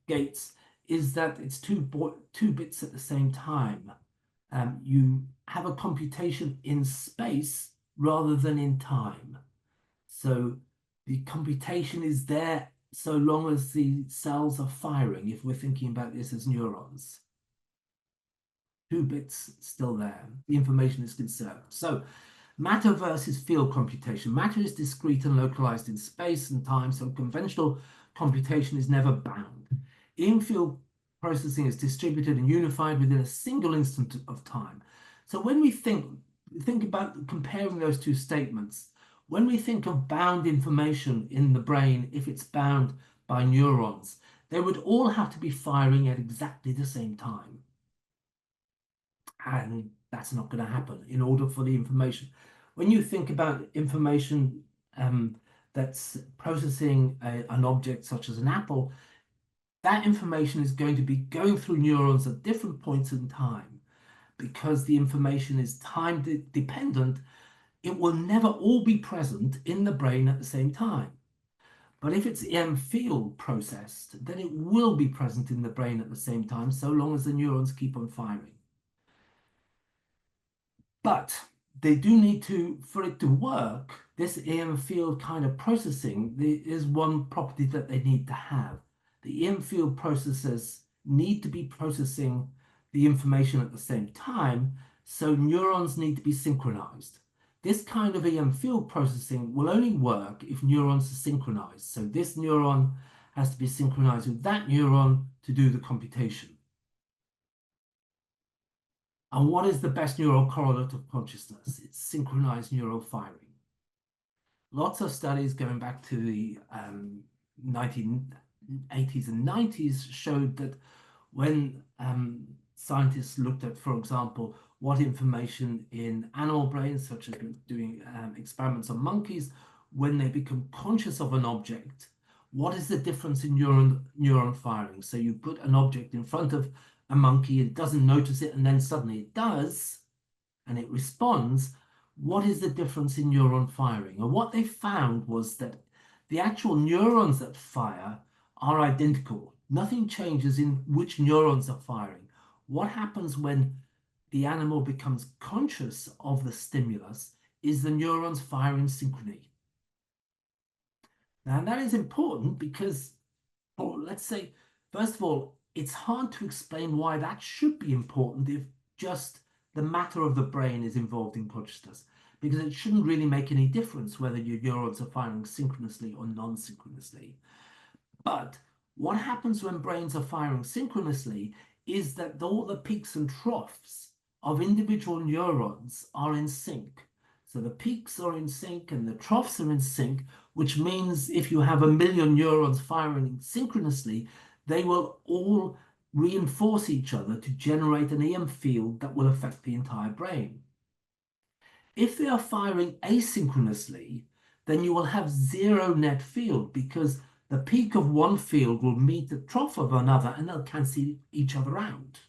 gates is that it's two bits at the same time. You have a computation in space rather than in time. So the computation is there so long as the cells are firing, if we're thinking about this as neurons. 2 bits still there. The information is conserved. So matter versus field computation. Matter is discrete and localized in space and time, so conventional computation is never bound. EM field processing is distributed and unified within a single instant of time. So when we think about comparing those two statements, when we think of bound information in the brain, if it's bound by neurons, they would all have to be firing at exactly the same time. And that's not going to happen in order for the information. When you think about information that's processing an object such as an apple, that information is going to be going through neurons at different points in time. Because the information is time dependent, it will never all be present in the brain at the same time. But if it's EM field processed, then it will be present in the brain at the same time, so long as the neurons keep on firing. But they do need to, for it to work, this EM field kind of processing, there is one property that they need to have. The EM field processors need to be processing the information at the same time, so neurons need to be synchronized. This kind of EM field processing will only work if neurons are synchronized. So this neuron has to be synchronized with that neuron to do the computation. And what is the best neural correlate of consciousness? It's synchronized neural firing. Lots of studies going back to the 1980s and 90s showed that when scientists looked at, for example, what information in animal brains, such as doing experiments on monkeys, when they become conscious of an object, what is the difference in neuron firing? So you put an object in front of a monkey, it doesn't notice it, and then suddenly it does, and it responds. What is the difference in neuron firing? And what they found was that the actual neurons that fire are identical. Nothing changes in which neurons are firing. What happens when the animal becomes conscious of the stimulus is the neurons fire in synchrony. Now, that is important because, or let's say, first of all, it's hard to explain why that should be important if just the matter of the brain is involved in consciousness, because it shouldn't really make any difference whether your neurons are firing synchronously or non-synchronously. But what happens when brains are firing synchronously is that all the peaks and troughs of individual neurons are in sync. So the peaks are in sync and the troughs are in sync, which means if you have 1 million neurons firing synchronously, they will all reinforce each other to generate an EM field that will affect the entire brain. If they are firing asynchronously, then you will have zero net field because the peak of one field will meet the trough of another and they'll cancel each other out.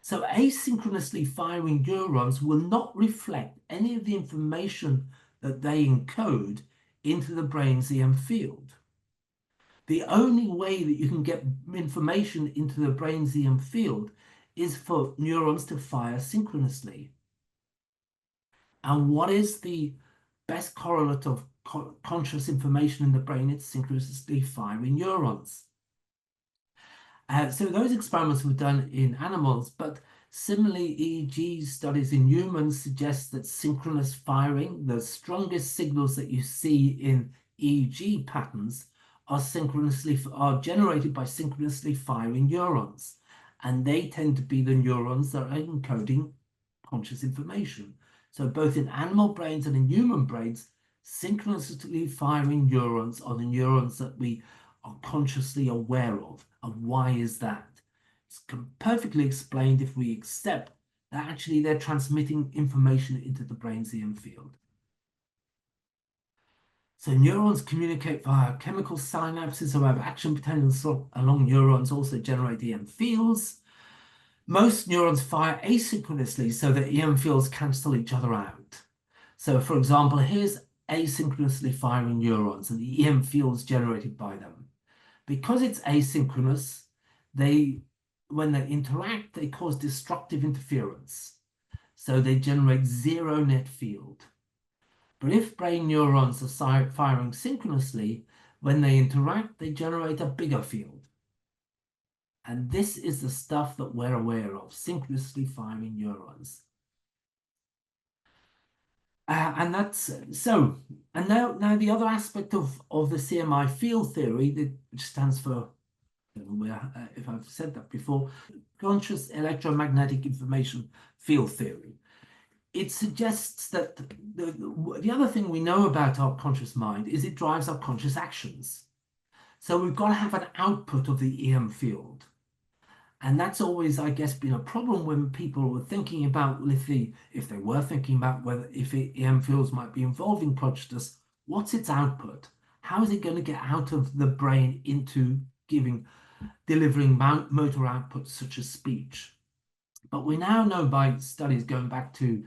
So asynchronously firing neurons will not reflect any of the information that they encode into the brain's EM field. The only way that you can get information into the brain's EM field is for neurons to fire synchronously. And what is the best correlate of conscious information in the brain? It's synchronously firing neurons. So those experiments were done in animals, but similarly, EEG studies in humans suggest that synchronous firing, the strongest signals that you see in EEG patterns, are generated by synchronously firing neurons, and they tend to be the neurons that are encoding conscious information. So both in animal brains and in human brains, synchronously firing neurons are the neurons that we are consciously aware of. And why is that? It's perfectly explained if we accept that actually they're transmitting information into the brain's EM field. So neurons communicate via chemical synapses who have action potential along neurons, also generate EM fields. Most neurons fire asynchronously so that EM fields cancel each other out. So for example, here's asynchronously firing neurons and the EM fields generated by them. Because it's asynchronous, when they interact, they cause destructive interference. So they generate zero net field. But if brain neurons are firing synchronously, when they interact, they generate a bigger field. And this is the stuff that we're aware of, synchronously firing neurons. And that's so. And now the other aspect of the CMI field theory, which stands for, if I've said that before, conscious electromagnetic information field theory. It suggests that the other thing we know about our conscious mind is it drives our conscious actions. So we've got to have an output of the EM field. And that's always, I guess, been a problem when people were thinking about, if they were thinking about if EM fields might be involved in consciousness, what's its output? How is it going to get out of the brain into delivering motor outputs such as speech? But we now know by studies going back to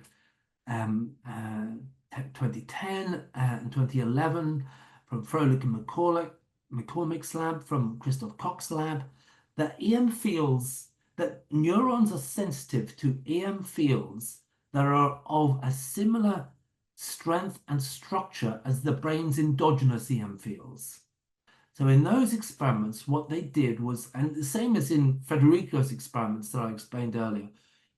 2010 and 2011 from Froelich and McCormick's lab, from Christoph Koch's lab, that that neurons are sensitive to EM fields that are of a similar strength and structure as the brain's endogenous EM fields. So in those experiments, what they did was, and the same as in Federico's experiments that I explained earlier,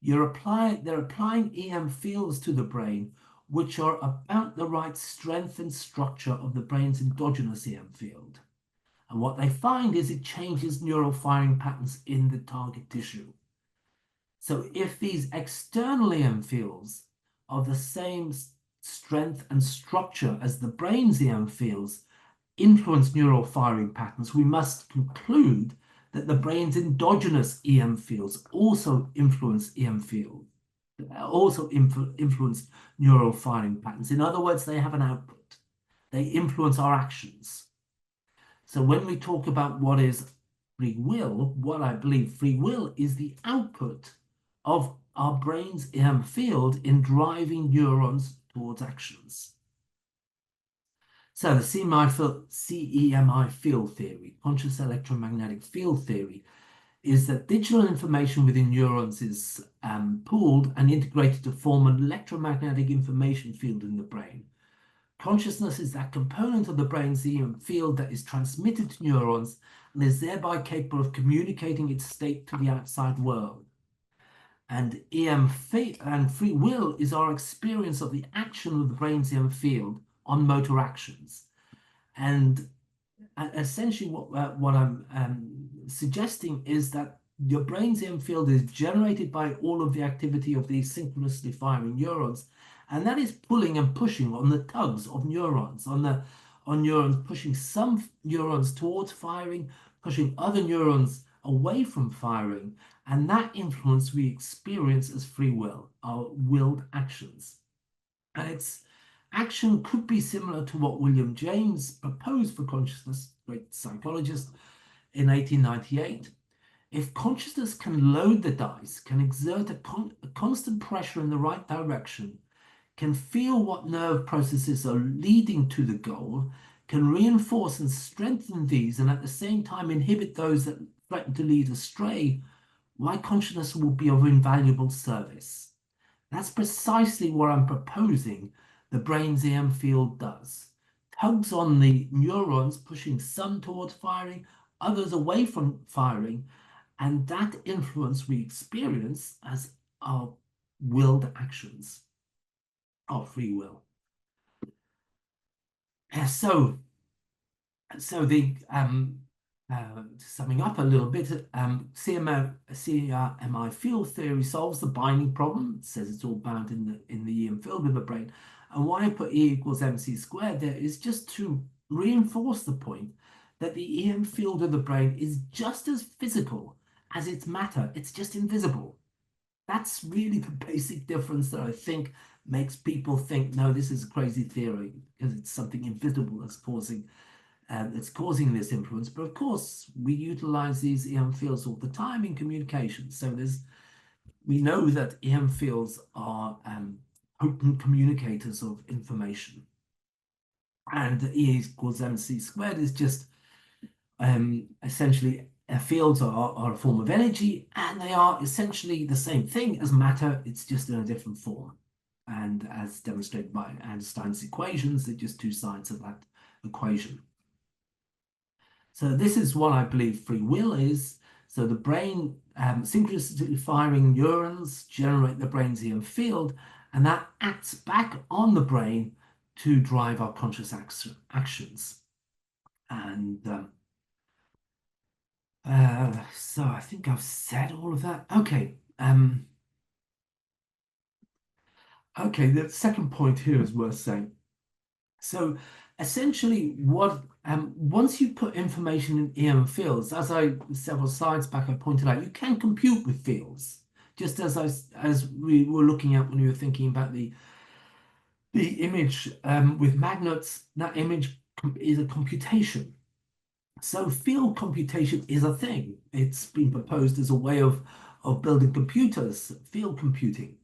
they're applying EM fields to the brain, which are about the right strength and structure of the brain's endogenous EM field. And what they find is it changes neural firing patterns in the target tissue. So if these external EM fields are the same strength and structure as the brain's EM fields influence neural firing patterns, we must conclude that the brain's endogenous EM fields also influence influence neural firing patterns. In other words, they have an output. They influence our actions. So when we talk about what is free will, what I believe free will is the output of our brain's EM field in driving neurons towards actions. So the CEMI field theory, conscious electromagnetic field theory, is that digital information within neurons is pooled and integrated to form an electromagnetic information field in the brain. Consciousness is that component of the brain's EM field that is transmitted to neurons and is thereby capable of communicating its state to the outside world. And free will is our experience of the action of the brain's EM field on motor actions. And essentially what I'm suggesting is that your brain's EM field is generated by all of the activity of these synchronously firing neurons, and that is pulling and pushing on the tugs of neurons, on neurons, pushing some neurons towards firing, pushing other neurons away from firing, and that influence we experience as free will, our willed actions. And its action could be similar to what William James proposed for consciousness, great psychologist, in 1898. If consciousness can load the dice, can exert a constant pressure in the right direction, can feel what nerve processes are leading to the goal, can reinforce and strengthen these, and at the same time inhibit those that threaten to lead astray, why consciousness will be of invaluable service. That's precisely what I'm proposing the brain's EM field does. Tugs on the neurons, pushing some towards firing, others away from firing, and that influence we experience as our willed actions, our free will. So the summing up a little bit, CEMI field theory solves the binding problem. It says it's all bound in the EM field with the brain. And why I put E equals mc squared there is just to reinforce the point that the EM field of the brain is just as physical as its matter. It's just invisible. That's really the basic difference that I think makes people think, no, this is a crazy theory, because it's something invisible that's causing this influence. But of course, we utilize these EM fields all the time in communication. So we know that EM fields are potent communicators of information. And E equals mc squared is just essentially fields are a form of energy, and they are essentially the same thing as matter. It's just in a different form. And as demonstrated by Einstein's equations, they're just two sides of that equation. So this is what I believe free will is. So the brain, synchronously firing neurons generate the brain's EM field, and that acts back on the brain to drive our conscious actions. And so I think I've said all of that. Okay. Okay, the second point here is worth saying. So essentially, once you put information in EM fields, as several slides back I pointed out, you can compute with fields, just as we were looking at when we were thinking about the image with magnets. That image is a computation. So field computation is a thing. It's been proposed as a way of building computers, field computing.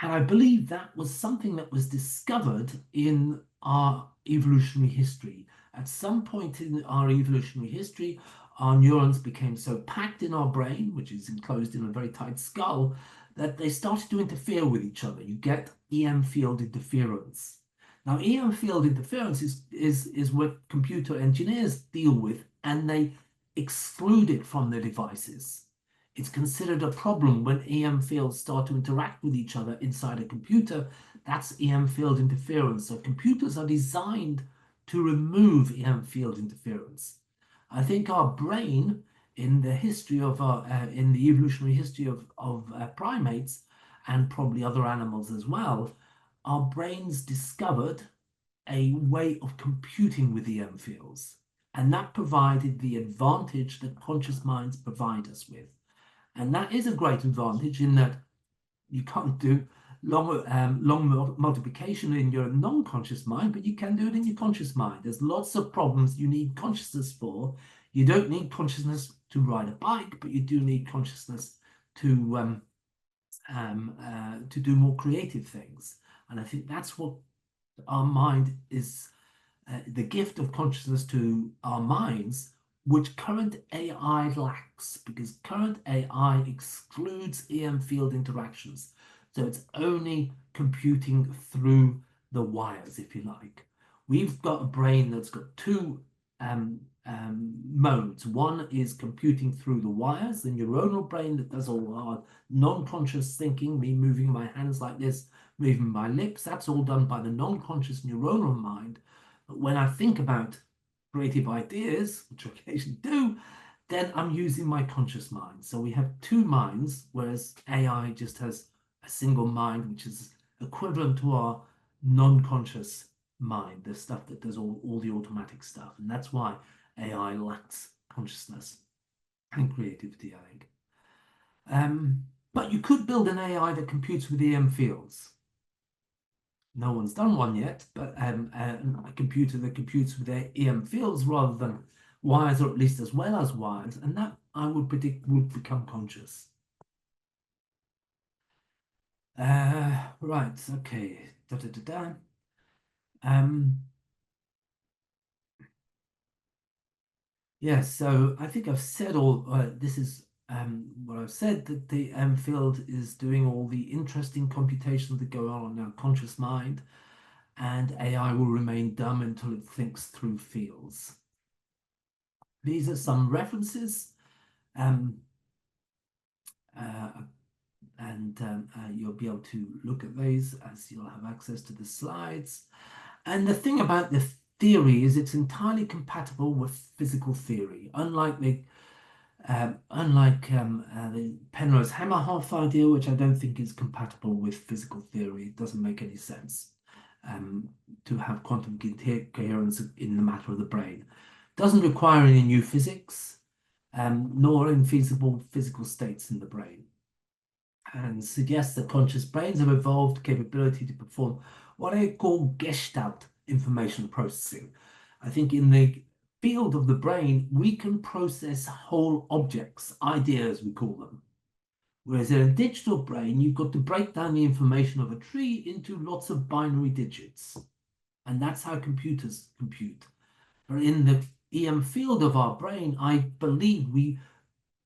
And I believe that was something that was discovered in our evolutionary history. At some point in our evolutionary history, our neurons became so packed in our brain, which is enclosed in a very tight skull, that they started to interfere with each other. You get EM field interference. Now, EM field interference is what computer engineers deal with, and they exclude it from their devices. It's considered a problem when EM fields start to interact with each other inside a computer. That's EM field interference. So computers are designed to remove EM field interference. I think our brain, in the history of in the evolutionary history of primates, and probably other animals as well, our brains discovered a way of computing with EM fields. And that provided the advantage that conscious minds provide us with. And that is a great advantage in that you can't do long multiplication in your non-conscious mind, but you can do it in your conscious mind. There's lots of problems you need consciousness for. You don't need consciousness to ride a bike, but you do need consciousness to do more creative things. And I think that's what our mind is, the gift of consciousness to our minds, which current AI lacks, because current AI excludes EM field interactions. So it's only computing through the wires, if you like. We've got a brain that's got two modes. One is computing through the wires, the neuronal brain that does all our non-conscious thinking, me moving my hands like this, moving my lips. That's all done by the non-conscious neuronal mind. But when I think about creative ideas, which I occasionally do, then I'm using my conscious mind. So we have two minds, whereas AI just has a single mind, which is equivalent to our non-conscious mind, the stuff that does all the automatic stuff. And that's why AI lacks consciousness and creativity, I think. But you could build an AI that computes with EM fields. No one's done one yet, but a computer that computes with EM fields rather than wires, or at least as well as wires, and that I would predict would become conscious. Right, okay. Yes, so I think I've said all, this is what I've said, that the EM field is doing all the interesting computations that go on in our conscious mind, and AI will remain dumb until it thinks through fields. These are some references, and you'll be able to look at these as you'll have access to the slides. And the thing about the theory is it's entirely compatible with physical theory, unlike the Penrose-Hamerhoff idea, which I don't think is compatible with physical theory. It doesn't make any sense to have quantum coherence in the matter of the brain. Doesn't require any new physics, nor infeasible physical states in the brain, and suggests that conscious brains have evolved capability to perform what I call gestalt information processing. I think in the field of the brain, we can process whole objects, ideas we call them. Whereas in a digital brain, you've got to break down the information of a tree into lots of binary digits. And that's how computers compute. But in the EM field of our brain, I believe we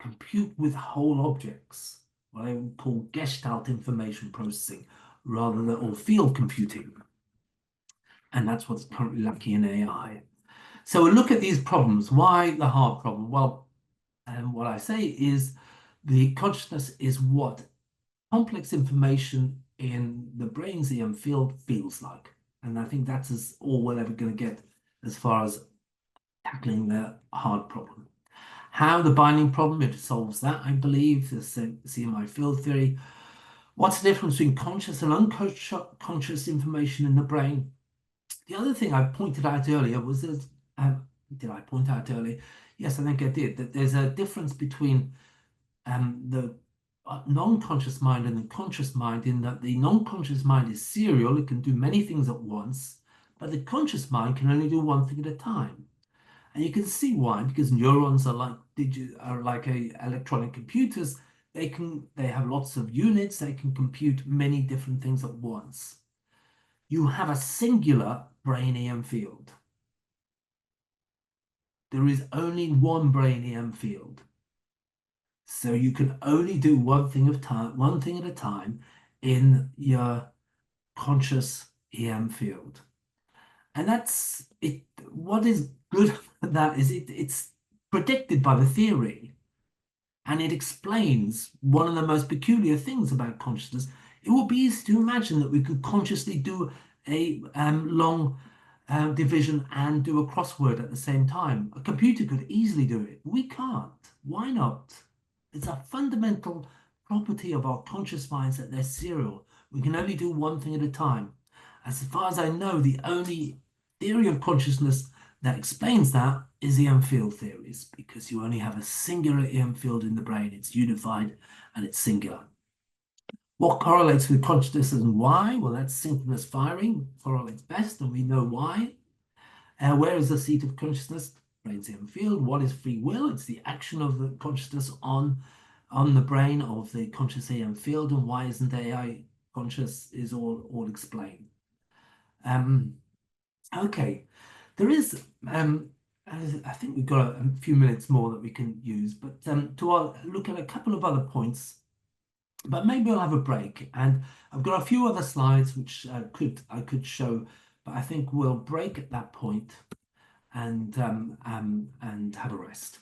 compute with whole objects, what I would call gestalt information processing, rather than or field computing. And that's what's currently lacking in AI. So we'll look at these problems. Why the hard problem? Well, what I say is the consciousness is what complex information in the brain's EM field feels like. And I think that's all we're ever going to get as far as tackling the hard problem. How the binding problem, it solves that, I believe, the CEMI field theory. What's the difference between conscious and unconscious information in the brain? The other thing I pointed out earlier was that, did I point out earlier? Yes, I think I did, that there's a difference between the non-conscious mind and the conscious mind, in that the non-conscious mind is serial, it can do many things at once, but the conscious mind can only do one thing at a time. And you can see why, because neurons are like electronic computers. They have lots of units, they can compute many different things at once. You have a singular brain EM field. There is only one brain EM field. So you can only do one thing at a time in your conscious EM field. And that's it. What is good about that is it's predicted by the theory. And it explains one of the most peculiar things about consciousness. It would be easy to imagine that we could consciously do a long division and do a crossword at the same time. A computer could easily do it. We can't. Why not? It's a fundamental property of our conscious minds that they're serial. We can only do one thing at a time. As far as I know, the only theory of consciousness that explains that is EM field theories, because you only have a singular EM field in the brain. It's unified and it's singular. What correlates with consciousness and why? Well, that's synchronous firing correlates best, and we know why. Where is the seat of consciousness? Brain's EM field. What is free will? It's the action of the consciousness on the brain of the conscious EM field. And why isn't AI conscious is all explained. Okay, there is, I think we've got a few minutes more that we can use, but to look at a couple of other points, but maybe I'll have a break. And I've got a few other slides which I could show, but I think we'll break at that point and have a rest.